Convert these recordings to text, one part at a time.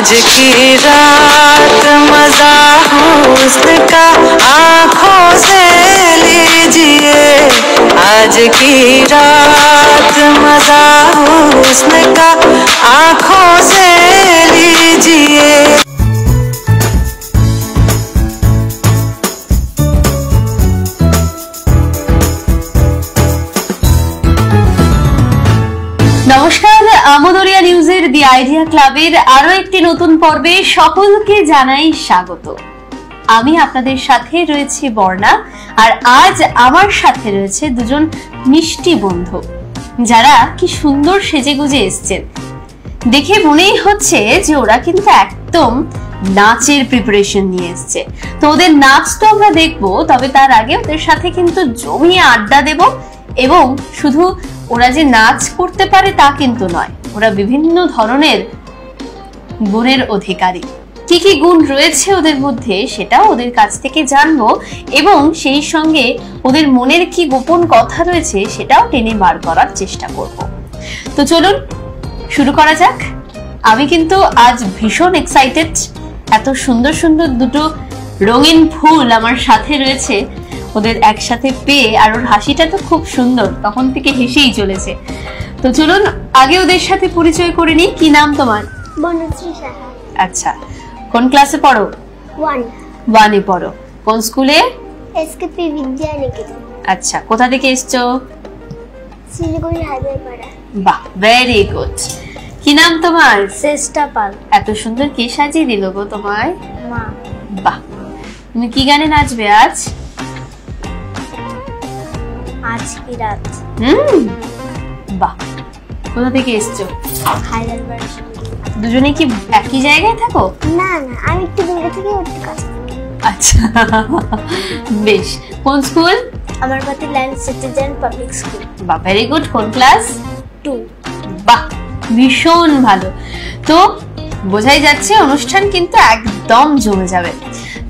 आज की रात मजा हुस्न का आंखों से लीजिए, आज की रात मजा हुस्न का आंखों से लीजिए। নমস্কার, আমোদরিয়া নিউজের দি আইডিয়া ক্লাবের আরো একটি নতুন পর্বে সকলকে জানাই স্বাগত। আমি আপনাদের সাথে রয়েছি বর্ণা, আর আজ আমার সাথে রয়েছে দুজন মিষ্টি বন্ধু, যারা কি সুন্দর সেজেগুজে এসেছেন। দেখে মনেই হচ্ছে যে ওরা কিন্তু একদম নাচের প্রিপারেশন নিয়ে এসছে। তো ওদের নাচ তো আমরা দেখবো, তবে তার আগে ওদের সাথে কিন্তু জমিয়ে আড্ডা দেব। এবং শুধু ওরা যে নাচ করতে পারে তা কিন্তু নয়, ওরা বিভিন্ন ধরনের গুণের অধিকারী। কি কি গুণ রয়েছে ওদের মধ্যে সেটাও ওদের কাছ থেকে জানবো, এবং সেই সঙ্গে ওদের মনের কি গোপন কথা রয়েছে সেটাও টেনে বার করার চেষ্টা করব। তো চলুন শুরু করা যাক। আমি কিন্তু আজ ভীষণ এক্সাইটেড। এত সুন্দর সুন্দর দুটো রঙিন ফুল আমার সাথে রয়েছে, ওদের একসাথে পেয়ে। আর ওর হাসিটা তো খুব সুন্দর, তখন থেকে হেসেই চলেছে। তো চলুন আগে ওদের সাথে পরিচয় করে নিই। কি নাম তোমার? বনশ্রী সাহা। আচ্ছা, কোন ক্লাসে পড়ো? 1 এ পড়ো। কোন স্কুলে? এসকেপি বিদ্যানিকেতন। আচ্ছা, কোথা থেকে এসছো? শিলিগুড়ি হাইওয়ে পাড়া। বাহ, ভেরি গুড। কি নাম তোমার? চেষ্টা পাল। এত সুন্দর কে সাজিয়ে দিল গো তোমায়? মা। বাহ, তুমি কি গানে নাচবে আজ? আজ কি রাত। বাহ, কোথা থেকে এসছো? হায়দ্রাবাদ। দুজনে কি একই জায়গায় থাকো? না না, আমি একটু দূরে থেকে ওর কাছে। আচ্ছা, বেশ। কোন স্কুল? আমার বাতি লাইন সিটিজেন পাবলিক স্কুল। বাহ, ভেরি গুড। কোন ক্লাস? 2। বাহ, ভীষণ ভালো। তো বোঝাই যাচ্ছে অনুষ্ঠান কিন্তু একদম জমে যাবে।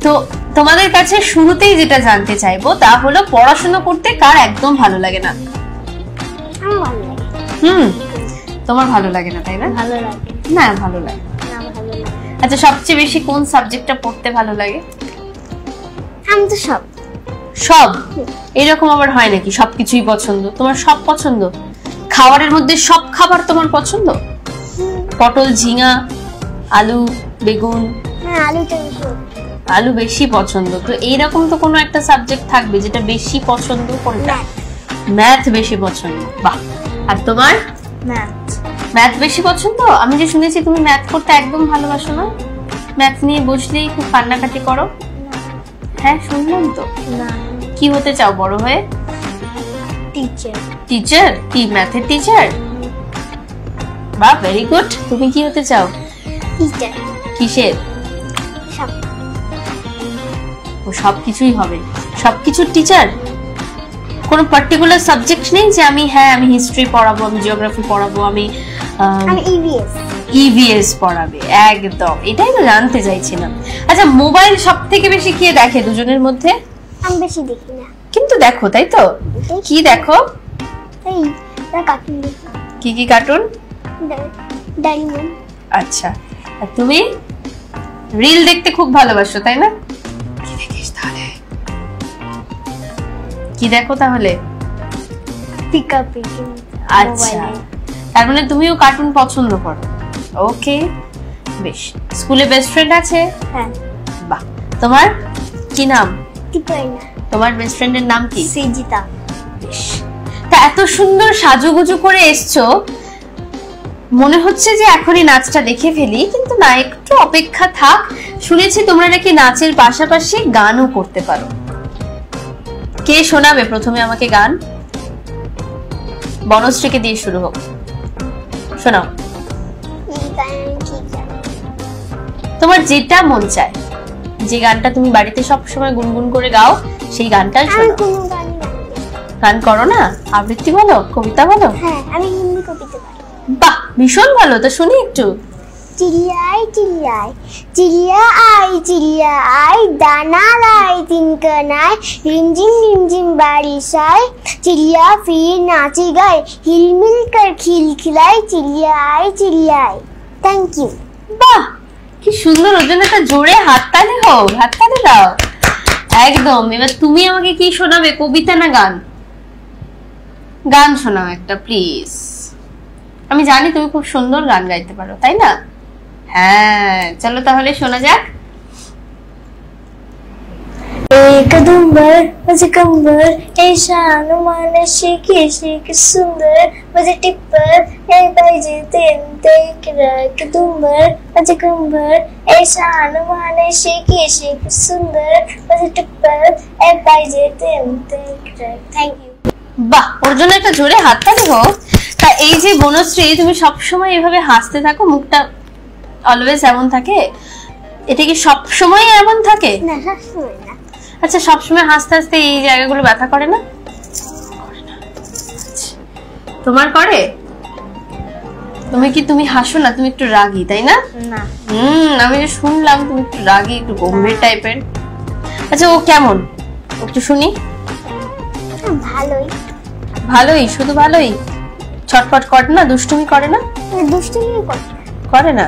তো তোমাদের কাছে শুরুতেই যেটা জানতে চাইবো তা হলো, পড়াশোনা করতে কার একদম ভালো লাগে না? আমার ভালো লাগে। তোমার ভালো লাগে না, তাই না? ভালো লাগে না, ভালো লাগে। না, ভালো লাগে। আচ্ছা, সবচেয়ে বেশি কোন সাবজেক্টটা পড়তে ভালো লাগে? আমি তো সব। এরকম আবার হয় নাকি সবকিছুই পছন্দ? তোমার সব পছন্দ? খাবারের মধ্যে সব খাবার তোমার পছন্দ? পটল, ঝিঙা, আলু, বেগুন? হ্যাঁ, আলু বেশি পছন্দ। তো এইরকম তো কোনো একটা সাবজেক্ট থাকবে যেটা বেশি পছন্দ। কোনটা? ম্যাথ বেশি পছন্দ। বাহ। আর তোমার? ম্যাথ বেশি পছন্দ। আমি যে শুনেছি তুমি ম্যাথ করতে একদম ভালোবাসো না, ম্যাথ নিয়ে বসলেই খুব কান্নাকাটি করো। হ্যাঁ, শুনলাম তো। না। কি হতে চাও বড় হয়ে? টিচার? কি ম্যাথের টিচার? বাহ, ভেরি গুড। তুমি কি হতে চাও? টিচার। কিসের? সব। ও সবকিছুই হবে, সবকিছুর টিচার? কোনো পার্টিকুলার সাবজেক্ট নেই যে আমি হিস্ট্রি পড়াবো, আমি জিওগ্রাফি পড়াবো, আমি ইভিএস পড়াবে? একদম, এটাই তো জানতে চাইছিলাম। আচ্ছা, মোবাইল সব থেকে বেশি কে দেখে দুজনের মধ্যে? আমি বেশি দেখি না, কিন্তু দেখো, তাই তো? কি দেখো? এই কার্টুন দেখি। কি কি কার্টুন? ডায়মন্ড। আচ্ছা, আর তুমি? রিল দেখতে খুব ভালোবাসো, তাই না? কি দেখিস তাহলে? কি দেখো তাহলে? পিকা। আচ্ছা, তার মানে তুমিও কার্টুন পছন্দ করো। ওকে, বেশ। স্কুলে বেস্ট ফ্রেন্ড আছে? হ্যাঁ। বাহ, তোমার কি নাম? টিপাইনা। তোমার বেস্ট ফ্রেন্ডের নাম কি? সেজিতা। বেশ। তা এত সুন্দর সাজুগুজু করে এসছো, মনে হচ্ছে যে এখনই নাচটা দেখে ফেলি, কিন্তু না, একটু অপেক্ষা থাক। শুনেছি তোমরা নাকি নাচের পাশাপাশি গানও করতে পারো। কে শোনাবে প্রথমে আমাকে গান? বনশ্রীকে দিয়ে শুরু হোক, শোনাও। তোমার যেটা মন চায়, যে গানটা তুমি বাড়িতে সবসময় গুনগুন করে গাও, সেই গানটা শোনাও। গান করো না? আবৃত্তি বলো, কবিতা বলো? হ্যাঁ, আমি হিন্দি কবিতা পারি। বাহ, ভীষণ ভালো। তো শুনি একটু। चिड़ियाई चिड़ियाई चिड़िया आई दाना लाई तिनका नाई रिमझिम बारिश आई चिड़िया फिर नाची गए हिलमिल कर खिलखिलाई चिड़िया आई। Thank you. বাহ, কি সুন্দর, ওর জন্য একটা জোরে হাততালি হোক, হাততালি দাও। একদম। এবার তুমি আমাকে কি শোনাবে, কবিতা না গান? গান শোনাও একটা প্লিজ। আমি জানি তুমি খুব সুন্দর গান গাইতে পারো, তাই না? হ্যাঁ, চলো তাহলে শোনা যাক। एक दुंबर मुझे कंबर ऐसा अनुमान शिकी शिक सुंदर मुझे टिप्पर एक बाजे तेन तेक रख दुंबर मुझे कंबर ऐसा अनुमान शिकी शिक सुंदर मुझे टिप्पर एक बाजे तेन तेक रख। Thank you. বাহ, ওর জন্য একটা জোরে হাততালি হোক। তা এই যে বনশ্রী, তুমি সবসময় এভাবে হাসতে থাকো, মুখটা অলওয়েজ এমন থাকে, এটা কি সবসময় এমন থাকে? না, সবসময় না। আচ্ছা, সবসময় হাসতে হাসতে এই জায়গাগুলো ব্যথা করে না? তোমার করে? তুমি হাসো না, তুমি একটু রাগী, তাই না? না। আমি যে শুনলাম তুমি একটু রাগী, একটু গম্ভীর টাইপের। আচ্ছা, ও কেমন একটু শুনি। ভালোই। ভালোই? শুধু ভালোই? ছটফট করে না, দুষ্টুমি করে না? দুষ্টুমি করে না।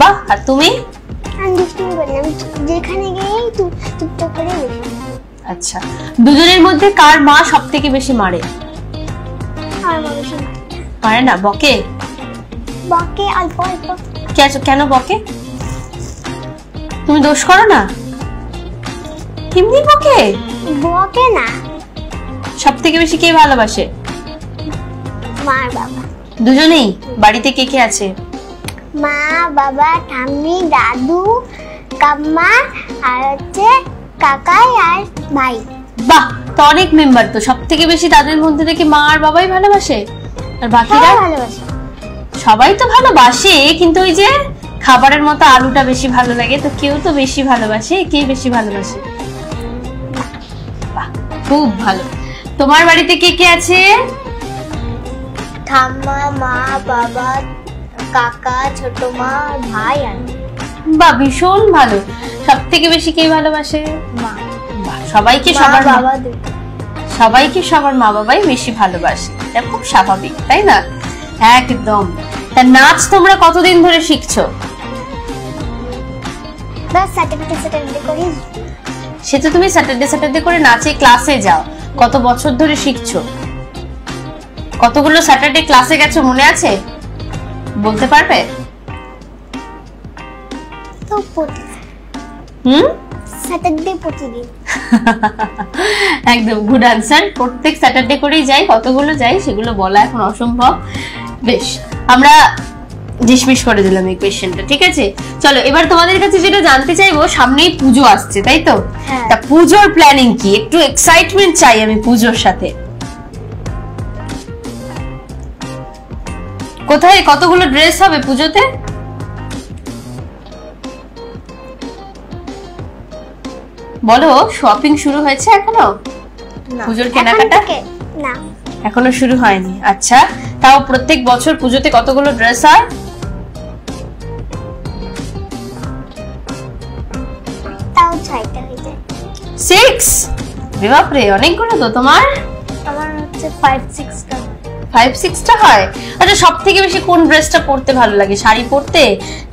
বাহ। আর তুমি? আমি দুষ্টুমি করি না, আমি যেখানে গিয়েই টুকটাক করে বসি। আচ্ছা, দুজনের মধ্যে কার মা সব থেকে বেশি মারে? আর মানুষ মারে না, বকে? বকে অল্প অল্প। কেন বকে? তুমি দোষ করো না? কেমনি বকে? বকে না। সব থেকে বেশি কে ভালোবাসে? মা বাবা। দুজনেই? বাড়িতে কে কে আছে? মা বাবা, ঠাম্মি, দাদু, কাম্মা আর হচ্ছে কাকাই আর ভাই। বাহ, তো অনেক মেম্বার তো। সব থেকে বেশি তাদের মধ্যে থেকে মা আর বাবাই ভালোবাসে, আর বাকিরা? ভালোবাসে। সবাই তো ভালোবাসে, কিন্তু ওই যে খাবারের মতো আলুটা বেশি ভালো লাগে, তো কেউ তো বেশি ভালোবাসে। কে বেশি ভালোবাসে? বাহ, খুব ভালো। তোমার বাড়িতে কে কে আছে? ঠাম্মা, মা, বাবা, কাকা, ছোট মা, ভাই আর বাহ, ভীষণ ভালো। সব থেকে বেশি কে ভালোবাসে? মা। বাহ, সবাইকে সবার বাবা, সবাইকে সবার মা বাবাই বেশি ভালোবাসে, এটা খুব স্বাভাবিক, তাই না? একদম। তা নাচ তোমরা কতদিন ধরে শিখছো? বাস স্যাটারডে করি। সে তো তুমি স্যাটারডে করে নাচে ক্লাসে যাও, কত বছর ধরে শিখছো? কতগুলো স্যাটারডে ক্লাসে গেছো মনে আছে? বলতে পারবে? তো স্যাটারডে প্রতিদিন। একদম গুড আনসার। প্রত্যেক স্যাটারডে করেই যাই, কতগুলো যাই সেগুলো বলা এখন অসম্ভব। বেশ, আমরা ডিসমিস করে দিলাম এই কোয়েশ্চেনটা, ঠিক আছে? চলো এবার তোমাদের কাছে যেটা জানতে চাইবো, সামনেই পুজো আসছে, তাই তো? তা পুজোর প্ল্যানিং কি? একটু এক্সাইটমেন্ট চাই আমি পুজোর সাথে। কোথায় কতগুলো ড্রেস হবে পুজোতে? বলো, শপিং শুরু হয়েছে এখনো? পুজোর কেনাকাটা না, এখনো শুরু হয়নি। আচ্ছা, তাও প্রত্যেক বছর পুজোতে কতগুলো ড্রেস হয়? তাও 6টা হয়ে যায়। 6? বাপরে, অনেকগুলো তো। তোমার? আমার হচ্ছে 5-6টা। 5-6টা হয়। আচ্ছা, সব থেকে বেশি কোন ড্রেসটা পরতে ভালো লাগে? শাড়ি পরতে,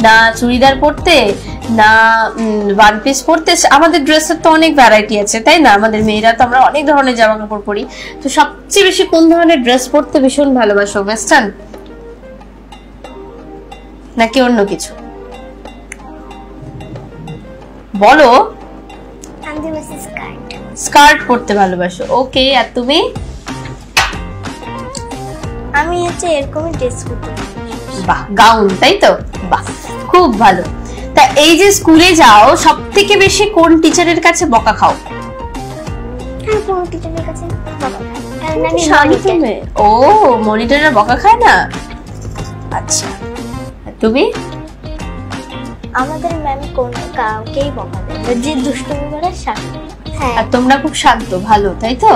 না চুড়িদার পরতে, না ওয়ান পিস পরতে? আমাদের ড্রেসের তো অনেক ভ্যারাইটি আছে, তাই না? আমাদের মেয়েরা তো আমরা অনেক ধরনের জামা কাপড় পরি। তো সবচেয়ে বেশি কোন ধরনের ড্রেস পরতে ভীষণ ভালোবাসো? ওয়েস্টার্ন নাকি অন্য কিছু? বলো। আমি বেশি স্কার্ট। স্কার্ট পরতে ভালোবাসো, ওকে। আর তুমি? আমি হচ্ছে এরকমই ড্রেস পরতে। বাহ, গাউন, তাই তো? বাহ, খুব ভালো। তা এই যে স্কুলে যাও, সব থেকে বেশি কোন টিচারের কাছে বকা খাও? কোন টিচারের কাছে বকা খাই? কারণ আমি ও, মনিটরের বকা খায় না? আচ্ছা, তুমি? আমাদের ম্যাম কোন কাউকেই বকা দেয় না, যে দুষ্টুমি করে শান্ত। হ্যাঁ, আর তোমরা খুব শান্ত, ভালো, তাই তো?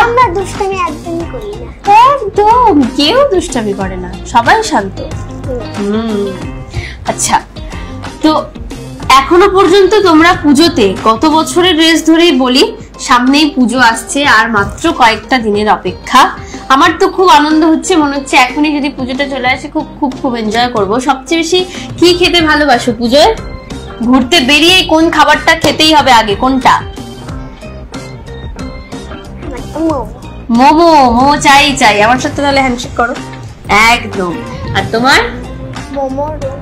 আমরা দুষ্টুমি একদমই করি না। একদম, কেউ দুষ্টামি করে না, সবাই শান্ত। আচ্ছা, তো এখনো পর্যন্ত তোমরা পুজোতে গত বছরের ড্রেস ধরেই বলি, সামনেই পুজো আসছে, আর মাত্র কয়েকটা দিনের অপেক্ষা। আমার তো খুব আনন্দ হচ্ছে, মনে হচ্ছে এখনই যদি পুজোটা চলে আসে খুব খুব খুব এনজয় করব। সবচেয়ে বেশি কি খেতে ভালোবাসো পুজোয়? ঘুরতে বেরিয়ে কোন খাবারটা খেতেই হবে আগে, কোনটা? মোমো। মোমো চাই চাই। আমার সাথে তাহলে হ্যান্ডশেক করো। একদম। আর তোমার? মোমো রোল।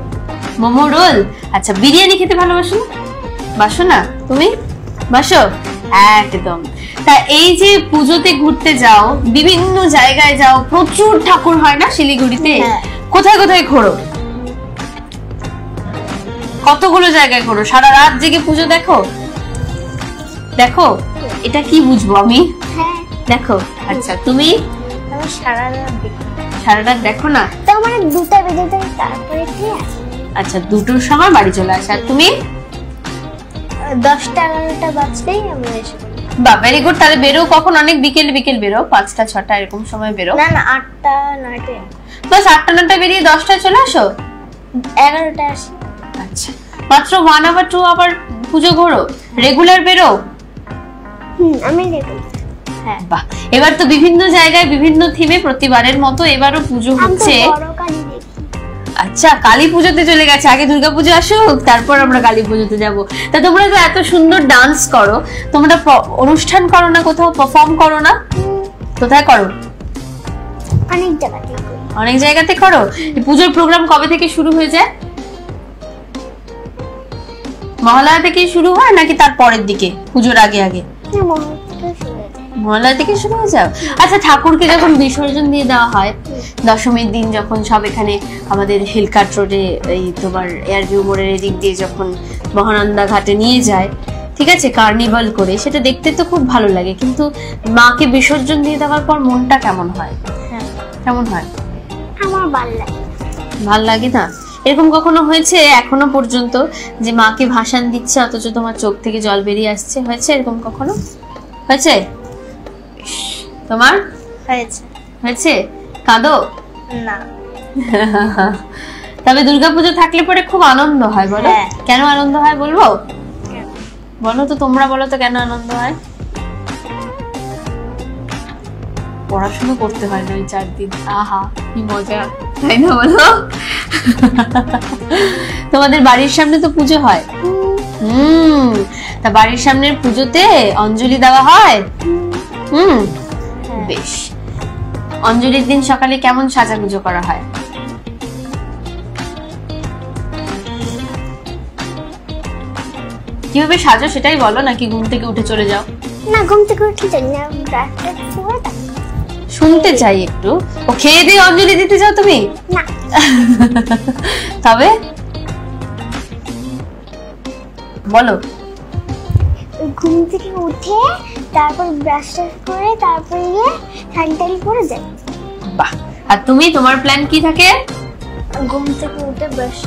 মোমো রোল। আচ্ছা, বিরিয়ানি খেতে ভালোবাসো? বাসো না তুমি? বাসো? একদম। তা এই যে পুজোতে ঘুরতে যাও, বিভিন্ন জায়গায় যাও, প্রচুর ঠাকুর হয় না শিলিগুড়িতে? কোথায় কোথায় ঘোরো? কতগুলো জায়গায় ঘোরো? সারা রাত জেগে পুজো দেখো? দেখো, এটা কি বুঝবো আমি? হ্যাঁ দেখো। আচ্ছা, তুমি? আমি সারা রাত দেখি। সারা রাত দেখো না? তো আমার 2টা বেজে যায়, তারপরে কি আসে? আচ্ছা, 2টোর সময় বাড়ি চলে আসে। আর তুমি? 10টা 11টা বাজলেই আমি এসে পড়ি। বাহ, ভেরি গুড। তাহলে বেরো কখন? অনেক বিকেল বিকেল বেরো, 5টা 6টা এরকম সময় বেরো? না না, 8টা 9টা। বাস 8টা 9টা বেরিয়ে 10টায় চলে আসো? 11টা আসি। আচ্ছা, মাত্র 1 আওয়ার 2 আওয়ার পুজো ঘোরো? রেগুলার বেরো? আমি দেখি। হ্যাঁ। বাহ, এবার তো বিভিন্ন জায়গায় বিভিন্ন থিমে প্রতিবারের মতো এবারও পুজো হচ্ছে। আচ্ছা, কালী পুজোতে চলে গেছে, আগে দুর্গা পুজো আসুক তারপর আমরা কালী পুজোতে যাব। তা তোমরা তো এত সুন্দর ডান্স করো, তোমরা অনুষ্ঠান করো না, কোথাও পারফর্ম করো না? কোথায় করো? অনেক জায়গাতে। অনেক জায়গাতে করো। এই পুজোর প্রোগ্রাম কবে থেকে শুরু হয়ে যায়? মহালয়া থেকে শুরু হয় নাকি তার পরের দিকে, পুজোর আগে আগে? মহালয়া থেকে শুরু হয়ে যাও। আচ্ছা, ঠাকুরকে যখন বিসর্জন দিয়ে দেওয়া হয় দশমীর দিন, যখন সব এখানে আমাদের হিলকাট রোডে এই তোমার এয়ারভিউ মোড়ের এদিক দিয়ে যখন মহানন্দা ঘাটে নিয়ে যায়, ঠিক আছে, কার্নিভাল করে, সেটা দেখতে তো খুব ভালো লাগে, কিন্তু মাকে বিসর্জন দিয়ে দেওয়ার পর মনটা কেমন হয়? কেমন হয়? আমার ভালো লাগে। ভাল লাগে না? এরকম কখনো হয়েছে এখনো পর্যন্ত যে মাকে ভাসান দিচ্ছে অথচ তোমার চোখ থেকে জল বেরিয়ে আসছে? হয়েছে এরকম কখনো? হয়েছে? তোমার হয়েছে? হয়েছে? কাঁদো না। তবে দুর্গাপুজো থাকলে পরে খুব আনন্দ হয়, বলো? কেন আনন্দ হয় বলবো? বলো তো, তোমরা বলো তো কেন আনন্দ হয়? পড়াশোনা করতে হয় না ওই 4 দিন। আহা, কি মজা, তাই না বলো? তোমাদের বাড়ির সামনে তো পুজো হয়। তা বাড়ির সামনের পুজোতে অঞ্জলি দেওয়া হয়? বেশ। অঞ্জলির দিন সকালে কেমন সাজাগুজো করা হয়? কিভাবে সাজো সেটাই বলো, নাকি ঘুম থেকে উঠে চলে যাও? না, ঘুম থেকে উঠে যাই না, শুনতে চাই একটু। ও খেয়ে দিয়ে অঞ্জলি দিতে যাও তুমি? না। তবে বলো। ঘুম থেকে উঠে তারপর ব্রাশ করে তারপর গিয়ে স্যানিটারি পরে যাই। বাহ। আর তুমি, তোমার প্ল্যান কি থাকে? ঘুম থেকে উঠে ব্রাশ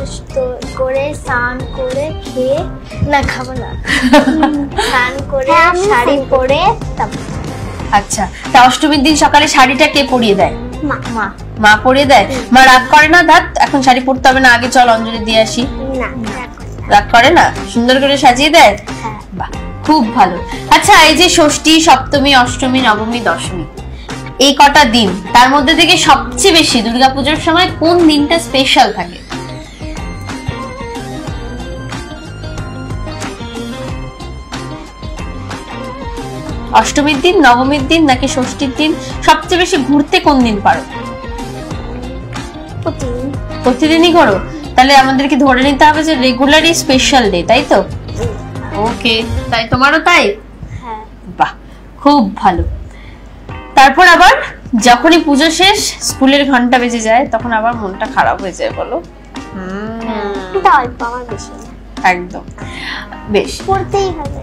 করে স্নান করে খেয়ে, না খাবো না, স্নান করে শাড়ি পরে তারপর। আচ্ছা, তা অষ্টমীর দিন সকালে শাড়িটা কে পরিয়ে দেয়? মা। মা মা পরিয়ে দেয়? মা রাগ করে না, ধাত এখন শাড়ি পরতে হবে না, আগে চল অঞ্জলি দিয়ে আসি? না, রাগ করে না, সুন্দর করে সাজিয়ে দেয়। বাহ, খুব ভালো। আচ্ছা, এই যে ষষ্ঠী, সপ্তমী, অষ্টমী, নবমী, দশমী, এই কটা দিন, তার মধ্যে থেকে সবচেয়ে বেশি দুর্গাপূজার সময় কোন দিনটা স্পেশাল থাকে? অষ্টমীর দিন, নবমীর দিন, নাকি ষষ্ঠীর দিন? সবচেয়ে বেশি ঘুরতে কোন দিন পারো? প্রতিদিনই করো? তাহলে আমাদেরকে ধরে নিতে হবে যে রেগুলারই স্পেশাল ডে, তাই তো? ওকে, তাই তোমারও তাই? হ্যাঁ। বাহ, খুব ভালো। তারপর আবার যখনই পুজো শেষ, স্কুলের ঘন্টা বেজে যায়, তখন আবার মনটা খারাপ হয়ে যায়, বলো? একদম। বেশ, পড়তেই হবে।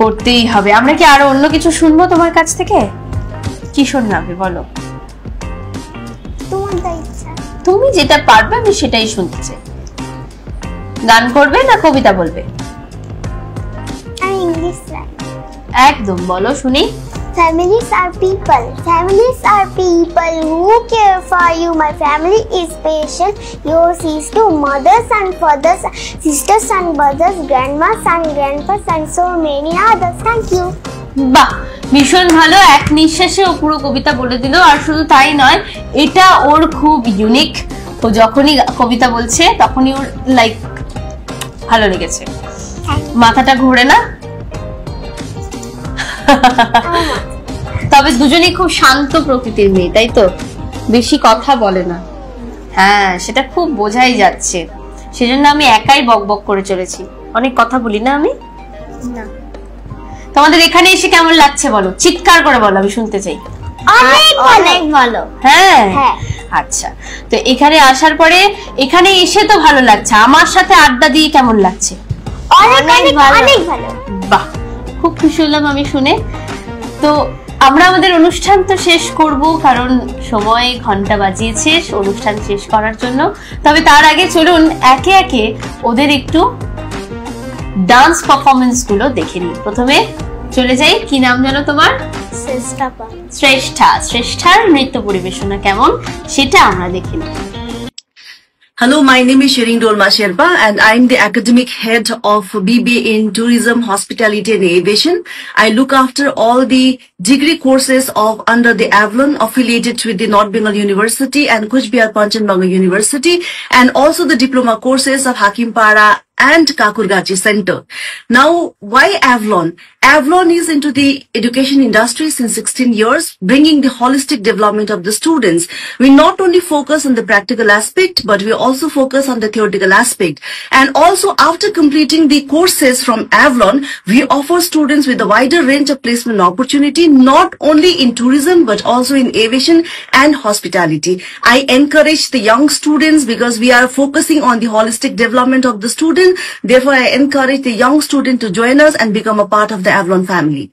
পড়তেই হবে। আমরা কি আরো অন্য কিছু শুনবো তোমার কাছ থেকে? কি শোনাবে বলো? তোমার ইচ্ছা, তুমি যেটা পারবে আমি সেটাই শুনতে চাই। গান করবে না কবিতা বলবে? আমি ইংলিশ চাই। একদম, বলো শুনি। Families are people. Families are people who care for you. My family is special. Yours is too. Mothers and fathers, sisters and brothers, grandmas and grandpas, and so many others. Thank you. বাহ, ভীষণ ভালো, এক নিঃশ্বাসে ও পুরো কবিতা বলে দিল। আর শুধু তাই নয়, এটা ওর খুব ইউনিক। ও যখনই কবিতা বলছে তখনই ওর লাইক ভালো লেগেছে। মাথাটা ঘোরে না? তবে দুজনেই খুব শান্ত প্রকৃতির মেয়ে, তাই তো? বেশি কথা বলে না। হ্যাঁ, সেটা খুব বোঝাই যাচ্ছে। সেজন্য আমি একাই বকবক করে চলেছি, অনেক কথা বলি না আমি। না, তোমাদের এখানে এসে কেমন লাগছে বলো, চিৎকার করে বলো, আমি শুনতে চাই। অনেক ভালো। হ্যাঁ, হ্যাঁ। আচ্ছা, তো এখানে আসার পরে এখানে এসে তো ভালো লাগছে, আমার সাথে আড্ডা দিয়ে কেমন লাগছে? অনেক ভালো। বাহ, খুব খুশি হলাম আমি শুনে। তো আমরা আমাদের অনুষ্ঠান তো শেষ করব, কারণ সময় ঘন্টা বাজিয়েছে অনুষ্ঠান শেষ করার জন্য। তবে তার আগে চলুন একে একে ওদের একটু ডান্স পারফরমেন্স গুলো দেখে নিই। প্রথমে চলে যাই, কি নাম জানো তোমার? শ্রেষ্ঠার নৃত্য পরিবেশনা কেমন সেটা আমরা দেখে নিই। Hello, my name is Shireen Dolma Sherpa and I'm the academic head of BBA in Tourism, Hospitality and Aviation. I look after all the degree courses of under the Avalon affiliated with the North Bengal University and Kuch Bihar Panchanbanga University, and also the diploma courses of Hakimpara and Kakurgachi Center. Now, why Avalon? Avalon is into the education industry since 16 years, bringing the holistic development of the students. We not only focus on the practical aspect, but we also focus on the theoretical aspect. And also, after completing the courses from Avalon, we offer students with a wider range of placement opportunity, not only in tourism, but also in aviation and hospitality. I encourage the young students because we are focusing on the holistic development of the student. Therefore, I encourage the young student to join us and become a part of the Avalon family.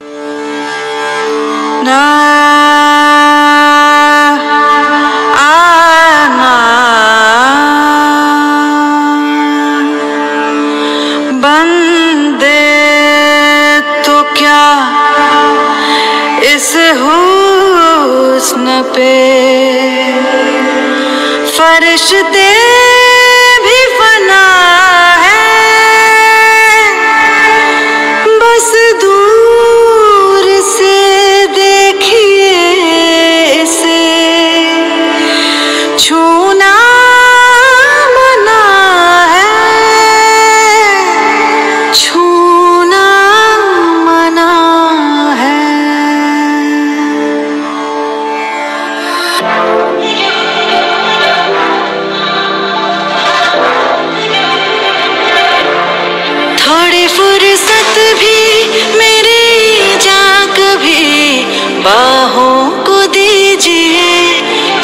बंदे तो क्या इस हुस्न पे फरिश्ते भी फना है, बस दूर से देखिए इसे, छूना मना है, छूना मना है। थोड़ी फुर्सत भी मेरी जा कभी बाहों को दीजिए,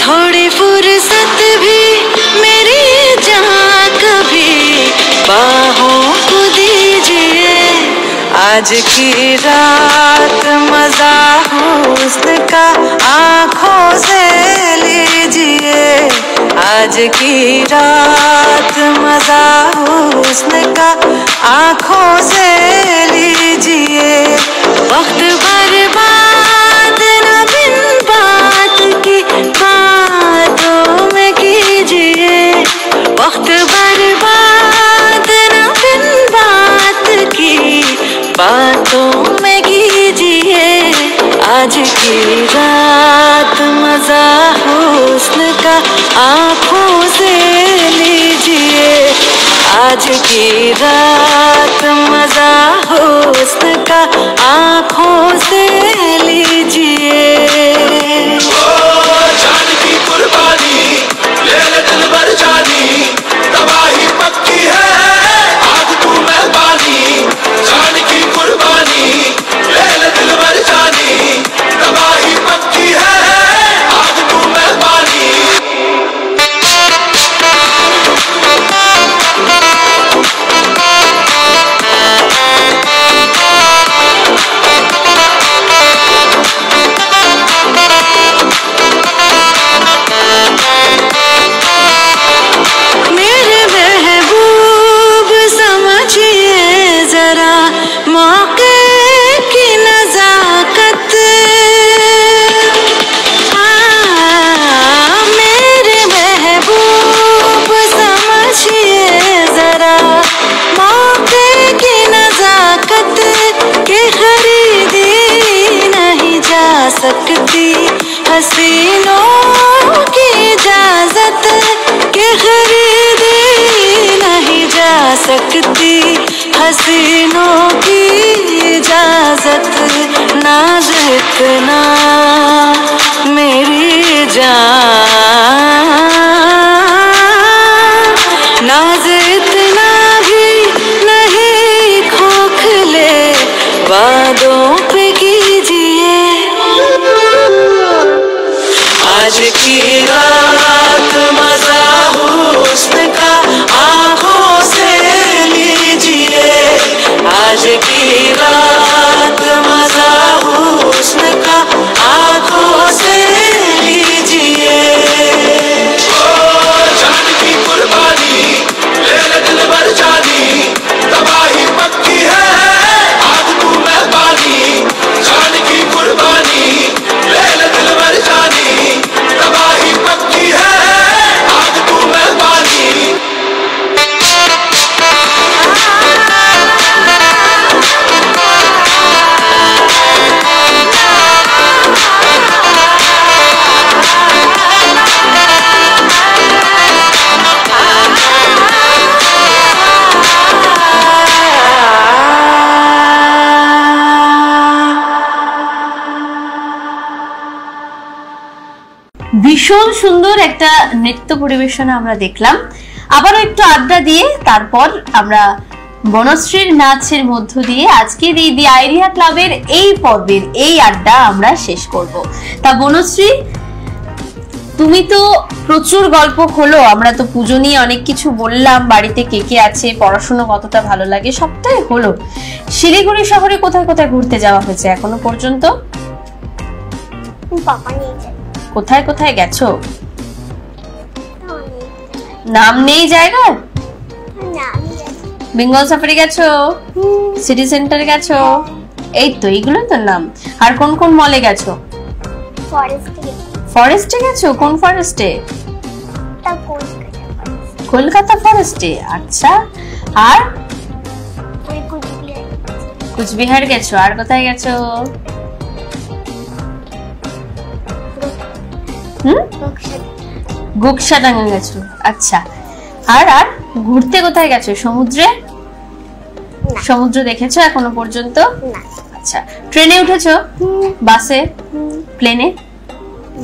थोड़ी फुर्सत भी मेरी जा कभी बाहों को दीजिए। आज की रात मजा हुस्न का आंखों से लीजिए, आज की रात मजा हुस्न का आंखों से लीजिए। वक्त बर्बाद न बिन बात की बातों में कीजिए, वक्त बर्बाद न बिन बात की बातों में कीजिए। आज की रात मजा हुस्न का आंखों से लीजिए, आज की रात मजा हुस्न का आंखों से लीजिए। जान की कुर्बानी ले ले दिल भर जानी, तबाही पक्की है आज तू मेहरबानी। जान की कुर्बानी ले ले दिल भर जानी, तबाही पक्की है आज तू मेहरबानी। दी हसीनों की इजाजत, नाज इतना मेरी जान, नाज इतना भी नहीं खोखले, वादों पे कीजिए। आज की रात मजा हुस्न का आंखों से लीजिए, आज की रात मजा हुस्न का आंखों से लीजिए। ओ जान की कुर्बानी ले ले दिल भर जानी, तबाही पक्की है आज तू मेहरबानी, जान की कुर्बानी ले ले दिल भर जानी, तबाही पक्की है आज तू मेहरबानी। ভীষণ সুন্দর একটা নৃত্য পরিবেশনা আমরা দেখলাম। আবারও একটু আড্ডা দিয়ে তারপর আমরা বনশ্রীর নাচের মধ্য দিয়ে আজকের এই দি আইডিয়া ক্লাবের এই পর্বের এই আড্ডা আমরা শেষ করব। তা বনশ্রী, তুমি তো প্রচুর গল্প হলো, আমরা তো পুজো নিয়ে অনেক কিছু বললাম, বাড়িতে কে কে আছে, পড়াশোনা কতটা ভালো লাগে, সবটাই হলো। শিলিগুড়ি শহরে কোথায় কোথায় ঘুরতে যাওয়া হয়েছে এখনো পর্যন্ত? পাপা নিয়ে যায়। কোথায় কোথায় গেছো? নাম নেই জায়গার? বেঙ্গল সাফারি গেছো, সিটি সেন্টার গেছো, এই তো এইগুলো তো নাম। আর কোন কোন মলে গেছো? ফরেস্টে গেছো? কোন ফরেস্টে? কলকাতা ফরেস্টে। আচ্ছা, আর কুচবিহার গেছো? আর কোথায় গেছো? গোকসাডাঙ্গা গেছো। আচ্ছা, আর আর ঘুরতে কোথায় গেছো? সমুদ্রে? সমুদ্র দেখেছো এখনো পর্যন্ত? আচ্ছা, ট্রেনে উঠেছো? বাসে? প্লেনে?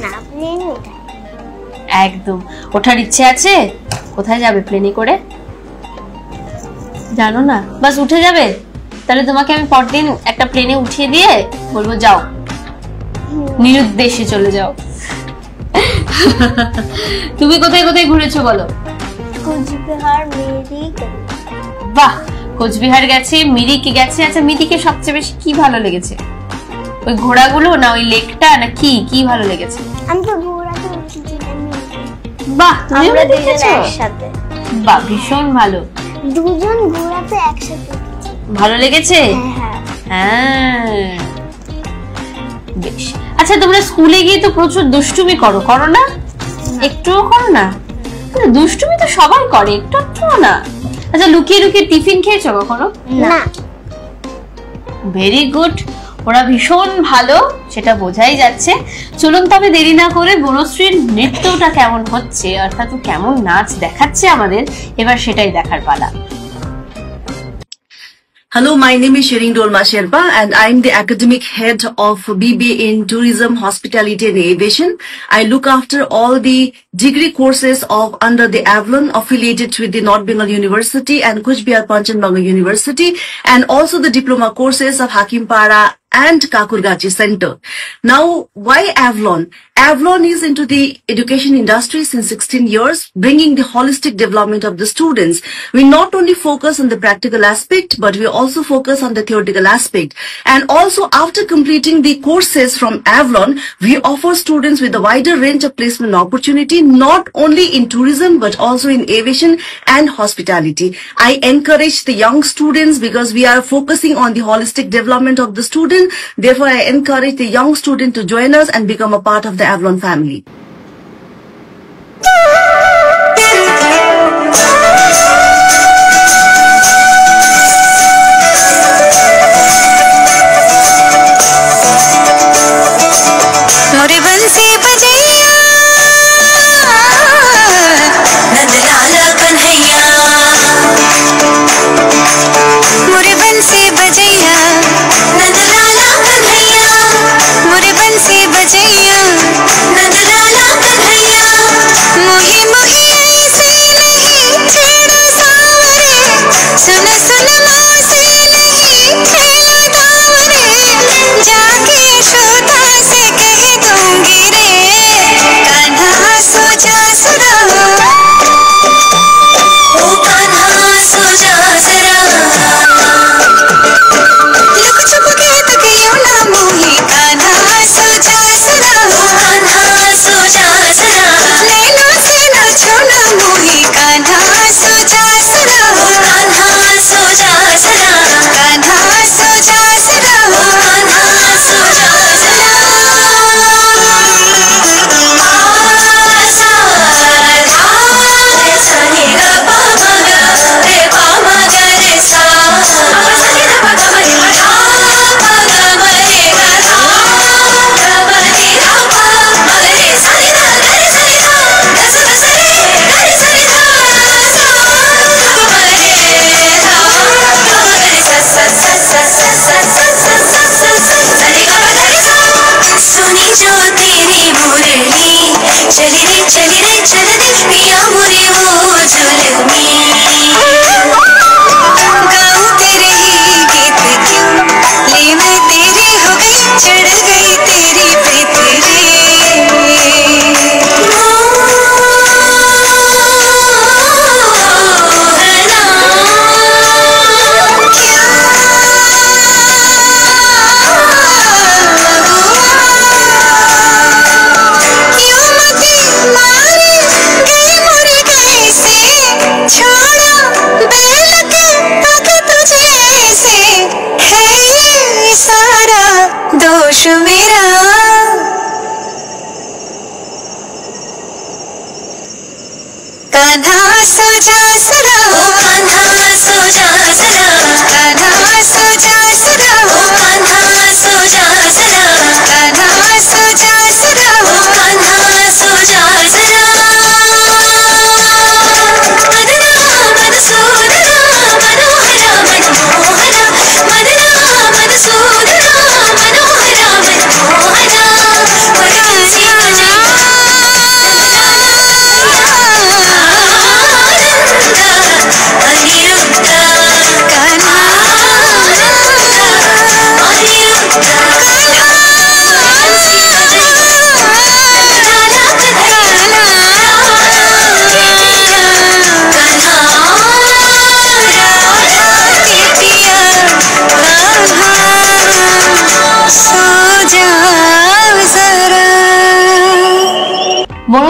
না, প্লেনে ওঠা। একদম ওঠার ইচ্ছে আছে? কোথায় যাবে প্লেনে করে? জানো না, বাস উঠে যাবে? তাহলে তোমাকে আমি পরদিন একটা প্লেনে উঠিয়ে দিয়ে বলবো যাও, নিরুদ্দেশে চলে যাও। তুমি কোথায় কোথায় ঘুরেছো বলো? কোচবিহার, মিরিক। বাহ, কোচবিহার গেছে, মিরিক গেছে। আচ্ছা, মিরিকে সবচেয়ে বেশি কি ভালো লেগেছে? ওই ঘোড়াগুলো না ওই লেকটা না কি কি ভালো লেগেছে? আমি তো ঘোড়াতে উঠেছি। বাহ, তুমি আমরা দুজন একসাথে। বাহ, ভীষণ ভালো। দুজন ঘোড়াতে একসাথে ভালো লেগেছে? হ্যাঁ, বেশ। আচ্ছা, তোমরা স্কুলে গিয়ে তো প্রচুর দুষ্টুমি করো, করো না? একটুও করো না? দুষ্টুমি তো সবাই করে, একটু একটুও না। আচ্ছা, লুকিয়ে লুকিয়ে টিফিন খেয়েছো কখনো? না। ভেরি গুড, ওরা ভীষণ ভালো, সেটা বোঝাই যাচ্ছে। চলুন তবে দেরি না করে বনশ্রীর নৃত্যটা কেমন হচ্ছে, অর্থাৎ কেমন নাচ দেখাচ্ছে আমাদের, এবার সেটাই দেখার পালা। Hello, my name is Shirin Dolma Sherpa and I'm the academic head of BBA in Tourism, Hospitality and Aviation. I look after all the degree courses of under the Avalon affiliated with the North Bengal University and Kuchbihar Panchanbanga University, and also the diploma courses of Hakimpara and Kakurgachi Center. Now, why Avalon? Avalon is into the education industry since 16 years, bringing the holistic development of the students. We not only focus on the practical aspect, but we also focus on the theoretical aspect. And also, after completing the courses from Avalon, we offer students with a wider range of placement opportunity, not only in tourism, but also in aviation and hospitality. I encourage the young students because we are focusing on the holistic development of the student. Therefore, I encourage the young student to join us and become a part of the Avalon family. मोरे बंसी बजैया नंद लाला कन्हैया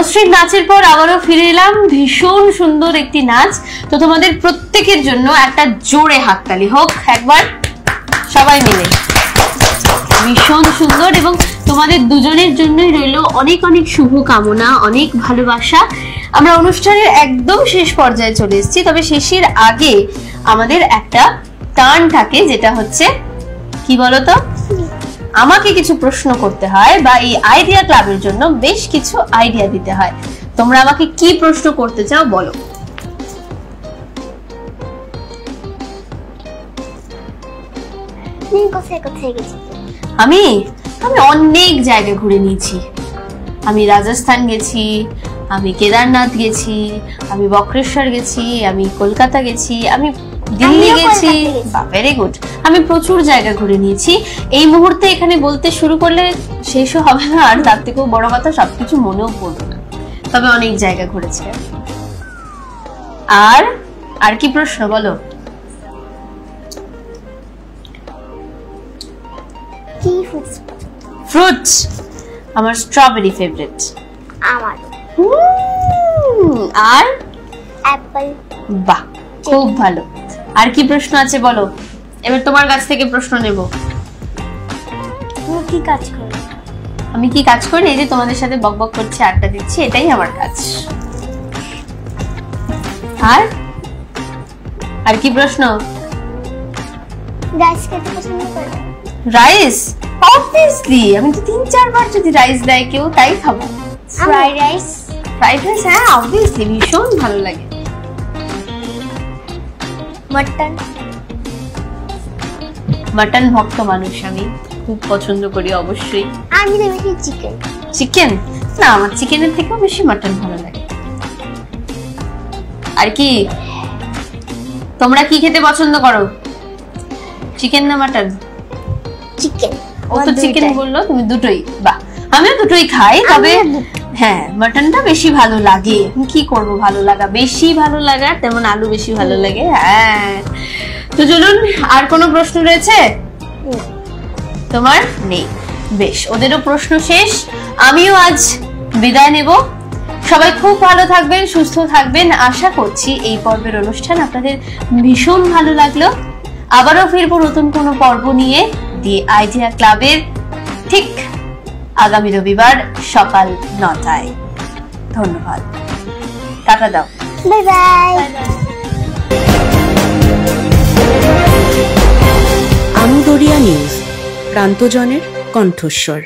অবশ্যই নাচের পর আবারও ফিরে এলাম, ভীষণ সুন্দর একটি নাচ। তো তোমাদের প্রত্যেকের জন্য একটা জোরে হাততালি হোক একবার, সবাই মিলে। ভীষণ সুন্দর, এবং তোমাদের দুজনের জন্যই রইল অনেক অনেক শুভ কামনা, অনেক ভালোবাসা। আমরা অনুষ্ঠানের একদম শেষ পর্যায়ে চলে এসেছি, তবে শেষের আগে আমাদের একটা টার্ন থাকে, যেটা হচ্ছে কি বলতো, আমাকে কিছু প্রশ্ন করতে হয় বা এই আইডিয়া ক্লাবের জন্য বেশ কিছু আইডিয়া দিতে হয়। তোমরা আমাকে কি প্রশ্ন করতে চাও বলো। কোথায় কোথায় গেছি? আমি অনেক জায়গা ঘুরে নিয়েছি। আমি রাজস্থান গেছি, আমি কেদারনাথ গেছি, আমি বক্রেশ্বর গেছি, আমি কলকাতা গেছি, আমি দিল্লি গেছি। Very good. আমি প্রচুর জায়গা ঘুরে নিয়েছি। এই মুহূর্তে এখানে বলতে শুরু করলে শেষও হবে না, আর তার থেকেও বড় কথা সবকিছু মনেও পড়বে না, তবে অনেক জায়গা ঘুরেছি। আর কি প্রশ্ন বলো। কি ফ্রুটস? আমার স্ট্রবেরি ফেভারিট। আমার আর অ্যাপল। বাহ, খুব ভালো। আর কি প্রশ্ন আছে বলো, এবার তোমার কাছ থেকে প্রশ্ন নেব। তুমি কি কাজ করো? আমি কি কাজ করি? এই যে তোমাদের সাথে বকবক করছি, আড্ডা দিচ্ছি, এটাই আমার কাজ। আর কি প্রশ্ন? রাইস খেতে পছন্দ করো? রাইস অবভিয়াসলি, আমি তো 3-4 বার যদি রাইস দেয় কেউ তাই খাবো। Fried rice? ফ্রাইড রাইস, হ্যাঁ অবভিয়াসলি, ভীষণ ভালো লাগে। মটন? মটন ভক্ত মানুষ আমি, খুব পছন্দ করি অবশ্যই। আমি তো বেশি চিকেন। চিকেন? না, আমার চিকেনের থেকেও বেশি মটন ভালো লাগে। আর কি, তোমরা কি খেতে পছন্দ করো, চিকেন না মটন? চিকেন। ও তো চিকেন বললো, তুমি দুটোই। বাহ, আমিও দুটোই খাই, তবে হ্যাঁ মটনটা বেশি ভালো লাগে। কি করব, ভালো লাগা বেশি ভালো লাগা, তেমন আলু বেশি ভালো লাগে। হ্যাঁ, তো চলুন, আর কোনো প্রশ্ন রয়েছে তোমার? নেই। বেশ, ওদেরও প্রশ্ন শেষ। আমিও আজ বিদায় নেব। সবাই খুব ভালো থাকবেন, সুস্থ থাকবেন। আশা করছি এই পর্বের অনুষ্ঠান আপনাদের ভীষণ ভালো লাগলো। আবারও ফিরবো নতুন কোনো পর্ব নিয়ে, দি আইডিয়া ক্লাবের ঠিক আগামী রবিবার সকাল 9টায়। ধন্যবাদ, টাটা দাও। Bye bye. আমদরিয়া নিউজ, প্রান্তজনের কণ্ঠস্বর।